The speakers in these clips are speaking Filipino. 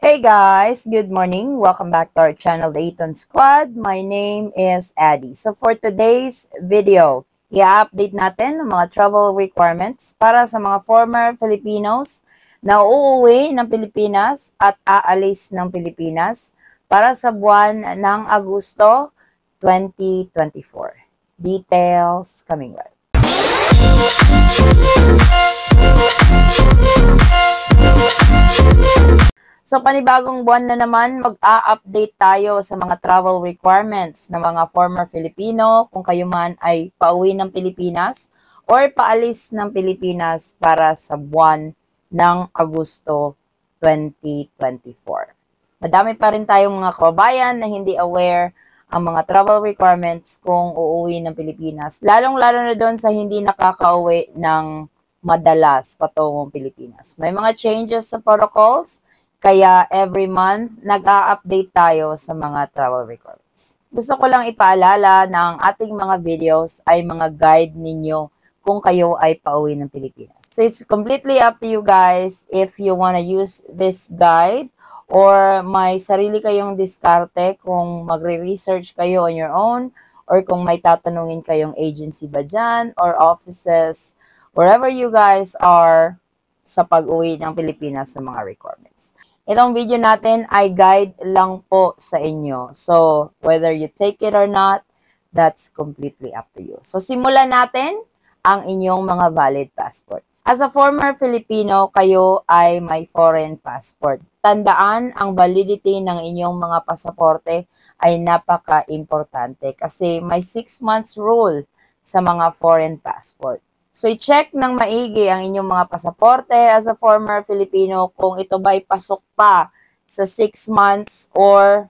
Hey guys, good morning. Welcome back to our channel, The Eton Squad. My name is Addie. So for today's video, i-update natin ang mga travel requirements para sa mga former Filipinos na uuwi ng Pilipinas at aalis ng Pilipinas para sa buwan ng Agosto 2024. Details coming right. So, panibagong buwan na naman, mag-a-update tayo sa mga travel requirements ng mga former Filipino kung kayo man ay pauwi ng Pilipinas or paalis ng Pilipinas para sa buwan ng Agosto 2024. Madami pa rin tayong mga kababayan na hindi aware ang mga travel requirements kung uuwi ng Pilipinas. Lalong-lalo na doon sa hindi nakakauwi ng madalas patungong Pilipinas. May mga changes sa protocols. Kaya every month, nag-a-update tayo sa mga travel records. Gusto ko lang ipaalala na ang ating mga videos ay mga guide ninyo kung kayo ay pauwi ng Pilipinas. So it's completely up to you guys if you wanna use this guide or may sarili kayong diskarte kung magre-research kayo on your own or kung may tatanungin kayong agency ba dyan or offices, wherever you guys are sa pag-uwi ng Pilipinas sa mga requirements. Itong video natin ay guide lang po sa inyo. So, whether you take it or not, that's completely up to you. So, simulan natin ang inyong mga valid passport. As a former Filipino, kayo ay may foreign passport. Tandaan, ang validity ng inyong mga pasaporte ay napaka-importante kasi may 6 months rule sa mga foreign passport. So, i-check ng maigi ang inyong mga pasaporte as a former Filipino kung ito ba'y pasok pa sa 6 months or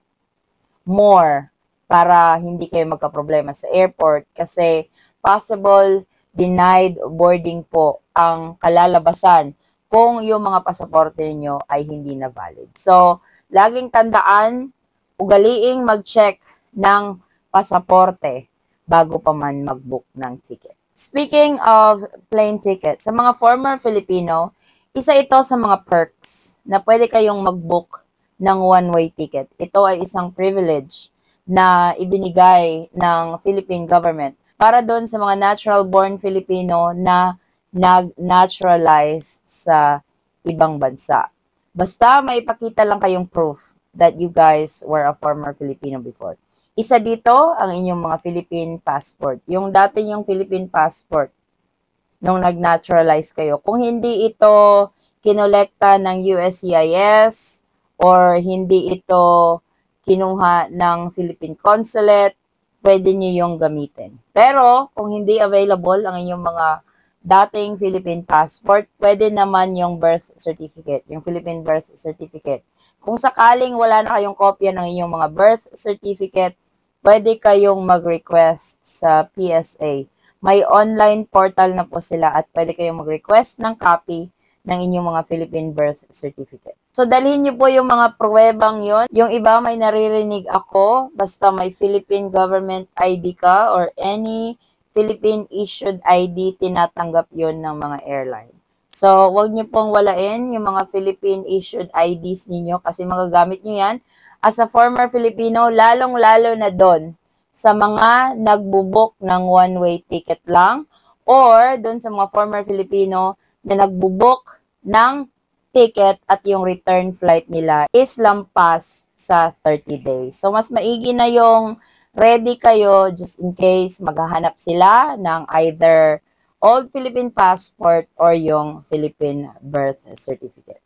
more para hindi kayo magka-problema sa airport kasi possible denied boarding po ang kalalabasan kung yung mga pasaporte ninyo ay hindi na valid. So, laging tandaan, ugaliing mag-check ng pasaporte bago pa man mag-book ng ticket. Speaking of plane ticket, sa mga former Filipino, isa ito sa mga perks na pwede kayong mag-book ng one-way ticket. Ito ay isang privilege na ibinigay ng Philippine government para doon sa mga natural-born Filipino na nag-naturalized sa ibang bansa. Basta may ipakita lang kayong proof that you guys were a former Filipino before. Isa dito ang inyong mga Philippine passport. Yung dati yung Philippine passport nung nag-naturalize kayo. Kung hindi ito kinolekta ng USCIS or hindi ito kinuha ng Philippine Consulate, pwede nyo yung gamitin. Pero kung hindi available ang inyong mga dating Philippine passport, pwede naman yung birth certificate, yung Philippine birth certificate. Kung sakaling wala na kayong kopya ng inyong mga birth certificate, pwede kayong mag-request sa PSA. May online portal na po sila at pwede kayong mag-request ng copy ng inyong mga Philippine birth certificate. So, dalhin niyo po yung mga pruwebang yon. Yung iba may naririnig ako, basta may Philippine government ID ka or any Philippine issued ID, tinatanggap yon ng mga airline. So, wag niyo pong walain yung mga Philippine issued IDs ninyo kasi magagamit niyo yan as a former Filipino, lalong-lalo na doon sa mga nagbubuk ng one-way ticket lang or doon sa mga former Filipino na nagbubuk ng ticket at yung return flight nila is lampas sa 30 days. So, mas maigi na yung ready kayo just in case maghahanap sila ng either old Philippine passport or yung Philippine birth certificate.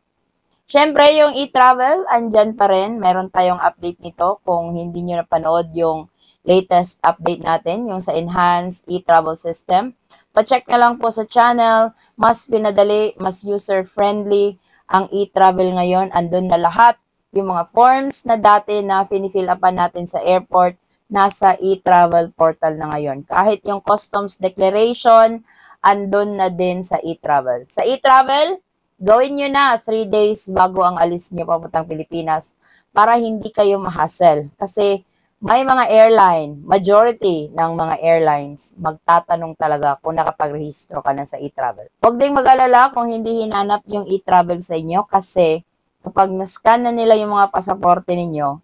Siyempre, yung e-travel, andyan pa rin. Meron tayong update nito. Kung hindi nyo napanood yung latest update natin, yung sa enhanced e-travel system, pa-check na lang po sa channel. Mas pinadali, mas user-friendly ang e-travel ngayon. Andun na lahat. Yung mga forms na dati na finifill upan natin sa airport, nasa e-travel portal na ngayon. Kahit yung customs declaration, andun na din sa e-travel. Sa e-travel, gawin nyo na 3 days bago ang alis nyo papuntang Pilipinas para hindi kayo ma-hassle. Kasi may mga airline, majority ng mga airlines, magtatanong talaga kung nakapag-rehistro ka na sa e-travel. Huwag ding mag-alala kung hindi hinanap yung e-travel sa inyo kasi Kapag na-scan na nila yung mga pasaporte ninyo,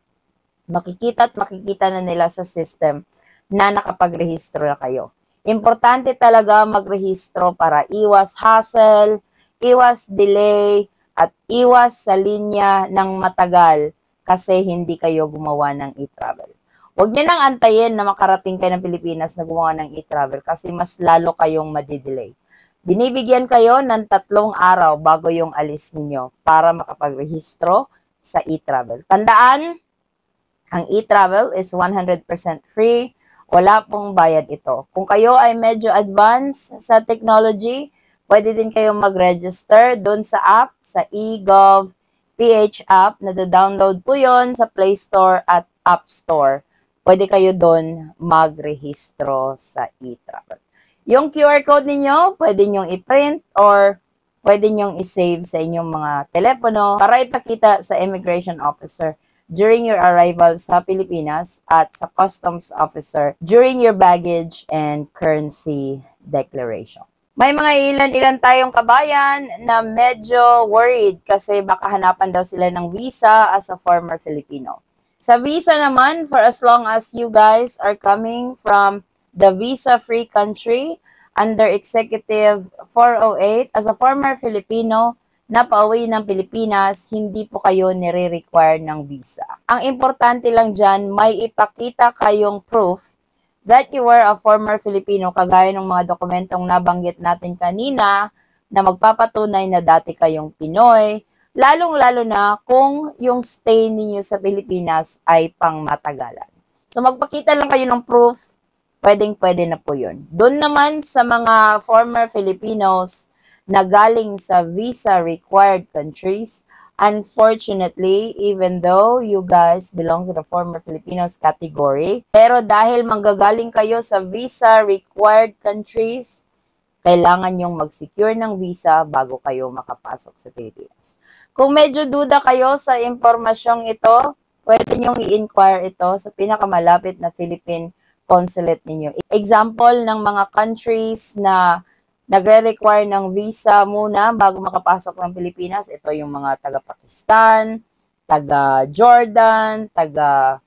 makikita at makikita na nila sa system na nakapagrehistro na kayo. Importante talaga magrehistro para iwas hassle, iwas delay, at iwas sa linya ng matagal kasi hindi kayo gumawa ng e-travel. Huwag niyo nang antayin na makarating kayo ng Pilipinas na gumawa ng e-travel kasi mas lalo kayong madidelay. Binibigyan kayo ng 3 araw bago yung alis ninyo para makapagrehistro sa e-travel. Tandaan, ang e-travel is 100% free. Wala pong bayad ito. Kung kayo ay medyo advanced sa technology, pwede din kayong mag-register doon sa app, sa eGov PH app. Nada-download po yon sa Play Store at App Store. Pwede kayo doon mag-rehistro sa e-travel. Yung QR code ninyo, pwede nyong i-print or pwede nyong i-save sa inyong mga telepono para ipakita sa immigration officer during your arrival sa Pilipinas at sa customs officer during your baggage and currency declaration. May mga ilan-ilan tayong kabayan na medyo worried kasi baka hanapan daw sila ng visa as a former Filipino. Sa visa naman, for as long as you guys are coming from the visa-free country under Executive 408, as a former Filipino na pauwi ng Pilipinas, hindi po kayo nire-require ng visa. Ang importante lang dyan, may ipakita kayong proof that you were a former Filipino, kagaya ng mga dokumentong nabanggit natin kanina, na magpapatunay na dati kayong Pinoy, lalong-lalo na kung yung stay ninyo sa Pilipinas ay pangmatagalan. So magpakita lang kayo ng proof, pwedeng-pwede na po yun. Doon naman sa mga former Filipinos na galing sa visa-required countries, unfortunately, even though you guys belong to the former Filipinos category, pero dahil manggagaling kayo sa visa-required countries, kailangan nyong mag-secure ng visa bago kayo makapasok sa Pilipinas. Kung medyo duda kayo sa impormasyong ito, pwede nyong i-inquire ito sa pinakamalapit na Philippine consulate ninyo. Example ng mga countries na nagre-require ng visa muna bago makapasok ng Pilipinas, ito yung mga taga-Pakistan, taga-Jordan, taga-India,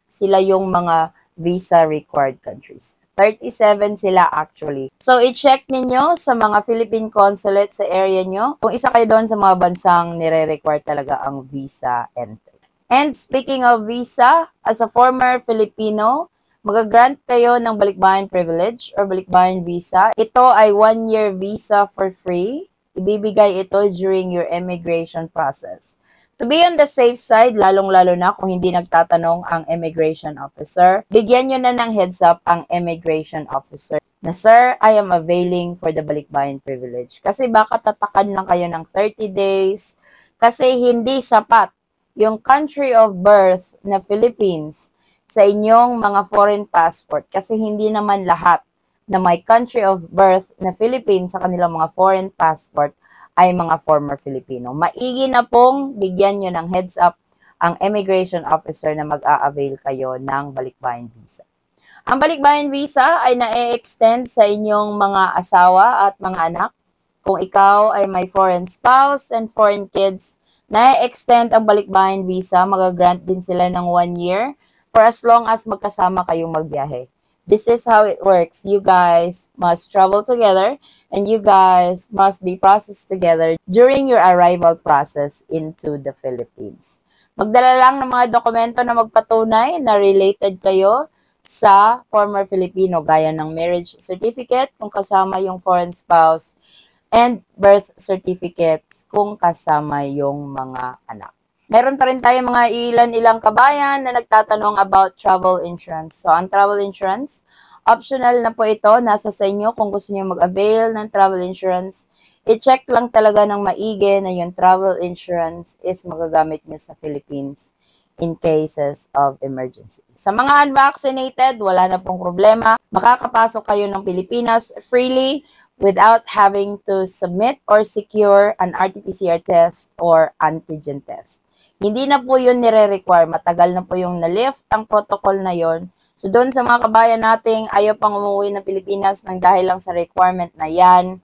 sila yung mga visa-required countries. 37 sila actually. So, i-check ninyo sa mga Philippine consulate sa area nyo kung isa kayo doon sa mga bansang nire-require talaga ang visa entry. And speaking of visa, as a former Filipino, mag-grant kayo ng balikbayan privilege or balikbayan visa. Ito ay 1-year visa for free. Ibibigay ito during your immigration process. To be on the safe side, lalong-lalo na kung hindi nagtatanong ang immigration officer, bigyan nyo na ng heads up ang immigration officer na, "Sir, I am availing for the balikbayan privilege." Kasi baka tatakan lang kayo ng 30 days kasi hindi sapat yung country of birth na Philippines sa inyong mga foreign passport kasi hindi naman lahat na may country of birth na Philippines sa kanilang mga foreign passport ay mga former Filipino. Maigi na pong bigyan nyo ng heads up ang immigration officer na mag-a-avail kayo ng balikbayan visa. Ang balikbayan visa ay na-extend sa inyong mga asawa at mga anak. Kung ikaw ay may foreign spouse and foreign kids, na-extend ang balikbayan visa, mag-grant din sila ng 1 year for as long as magkasama kayong magbiyahe. This is how it works. You guys must travel together and you guys must be processed together during your arrival process into the Philippines. Magdala lang ng mga dokumento na magpatunay na related kayo sa former Filipino, gaya ng marriage certificate kung kasama yung foreign spouse and birth certificates kung kasama yung mga anak. Meron pa rin tayo mga ilan-ilang kabayan na nagtatanong about travel insurance. So, ang travel insurance, optional na po ito. Nasa sa inyo kung gusto niyo mag-avail ng travel insurance. I-check lang talaga ng maigi na yung travel insurance is magagamit niyo sa Philippines in cases of emergency. Sa mga unvaccinated, wala na pong problema. Makakapasok kayo ng Pilipinas freely without having to submit or secure an RT-PCR test or antigen test. Hindi na po yun nire-require. Matagal na po yung na-lift ang protocol na yon. So, doon sa mga kabayan nating ayaw pang umuwi ng Pilipinas ng dahil lang sa requirement na yan,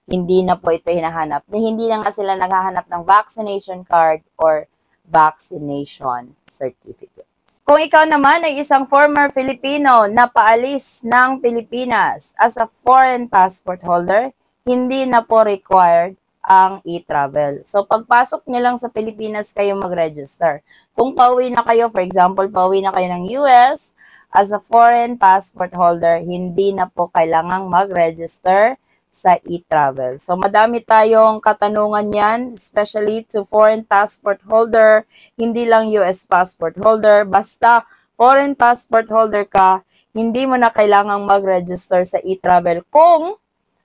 hindi na po ito hinahanap. Hindi na nga sila naghahanap ng vaccination card or vaccination certificate. Kung ikaw naman ay isang former Filipino na paalis ng Pilipinas as a foreign passport holder, hindi na po required ang e-travel. So, pagpasok niyo lang sa Pilipinas kayo mag-register. Kung pauwi na kayo, for example, pauwi na kayo ng US, as a foreign passport holder, hindi na po kailangang mag-register sa e-travel. So, madami tayong katanungan yan, especially to foreign passport holder, hindi lang US passport holder, basta foreign passport holder ka, hindi mo na kailangang mag-register sa e-travel kung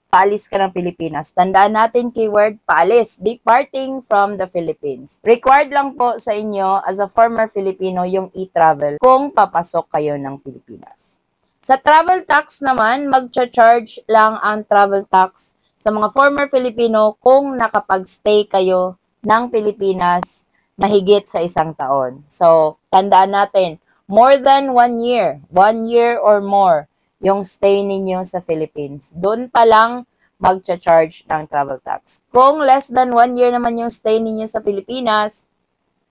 paalis ka ng Pilipinas. Tandaan natin keyword, paalis, departing from the Philippines. Required lang po sa inyo as a former Filipino yung e-travel kung papasok kayo ng Pilipinas. Sa travel tax naman, mag-charge lang ang travel tax sa mga former Filipino kung nakapag-stay kayo ng Pilipinas na higit sa 1 taon. So, tandaan natin, more than 1 year or more, yung stay ninyo sa Philippines. Doon pa lang mag-charge ng travel tax. Kung less than 1 year naman yung stay ninyo sa Pilipinas,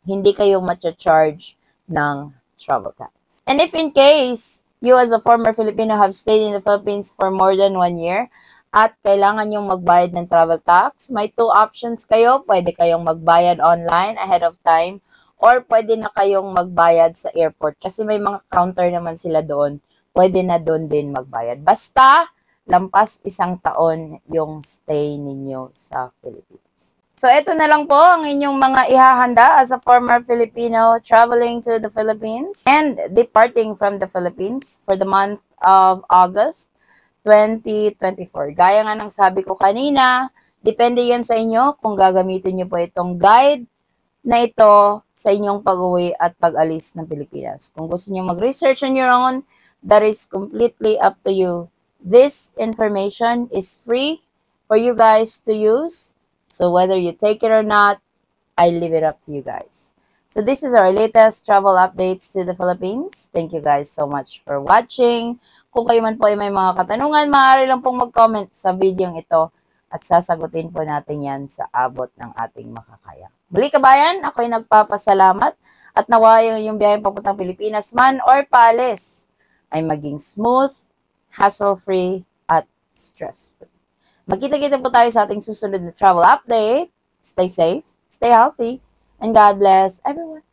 hindi kayo ma-charge ng travel tax. And if in case you as a former Filipino have stayed in the Philippines for more than 1 year at kailangan yung magbayad ng travel tax, may 2 options kayo. Pwede kayong magbayad online ahead of time or pwede na kayong magbayad sa airport kasi may mga counter naman sila doon. Pwede na doon din magbayad. Basta, lampas 1 taon yung stay ninyo sa Philippines. So, ito na lang po ang inyong mga ihahanda as a former Filipino traveling to the Philippines and departing from the Philippines for the month of August 2024. Gaya nga ng sabi ko kanina, depende yan sa inyo kung gagamitin nyo po itong guide na ito sa inyong pag-uwi at pag-alis ng Pilipinas. Kung gusto nyo mag-research on your own, that is completely up to you. This information is free for you guys to use. So whether you take it or not, I leave it up to you guys. So this is our latest travel updates to the Philippines. Thank you guys so much for watching. Kung kayo man po ay may mga katanungan, maaari lang pong mag-comment sa video ito at sasagutin po natin yan sa abot ng ating makakaya. Muli kabayan, ako'y nagpapasalamat at nawa yung biyahe papuntang Pilipinas man or paalis ay maging smooth, hassle-free, at stress-free. Magkita-kita po tayo sa ating susunod na travel update. Stay safe, stay healthy, and God bless everyone.